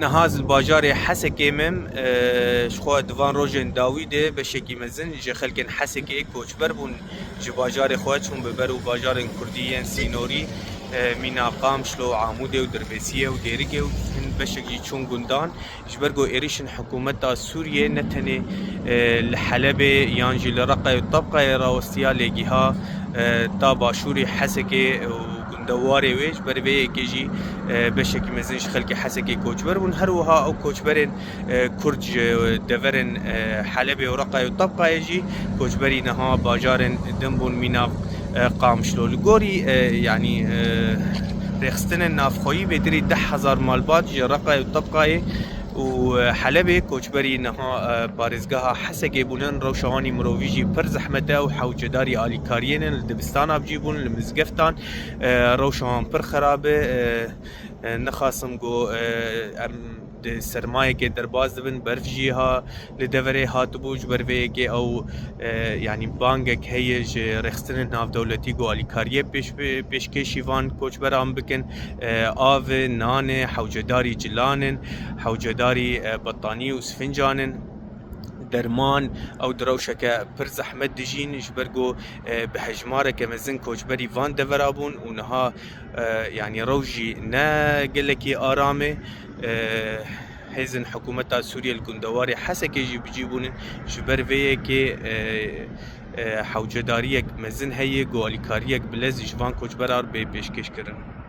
نهاز الباجار حسكي مم شخوا دوان روجن داويده بشكي مزن جي خلقن حسكي كوچبر بون جي باجار خواتشون ببرو باجار كرديين سينوري مينا قام شلو عموده ودربسيه وديرجه وهن بشكي چون گندان جبرگو إيريشن حكومتا سوريا نتني الحلبة يانجي لرقة الطبقة راوستيا لجيها تا باشوري حسكي دواري ويش بربي كيجي بشكل مزنش خلق حسكي كوچبر ون هروها او كوچبرن كرج دفرن حلبة ورقة وطبقة يجي كوچبري نها باجارن دنبون مينا قامشلو الجوري يعني رخصتن النافخوي بدري 10,000 مالبات جي رقة وطبقة وحلبة كوچبري نها بارزگاها حسكي بونن روشواني مروفيجي پر زحمته وحوجداري آلي كاريين الدبستان بجيبون المزقفتان روشوان پر خرابه نخاسم گو سرمایه که درباز دبن برف جیها لدوره هاتبوج بروه که او يعني بانگک هیج رخصتن ناف دولتی گو آلی کاریه پیش کشیوان کوچبر هم بکن آو نان حوجداری جلانن حوجداری بطانی و سفنجانن درمان او دروشك پر زحمت دجين جبرگو بحجماره كمزن كوچبري وان دورابون ونها يعني روجي نا قلكي آرامي هزن حكومتا سوريا الجندواري حسكي بجيبون جبر فيه كي حوجداريك مزن هي قوالي كاريك بلز جوان كوچبرار بيشكش كرن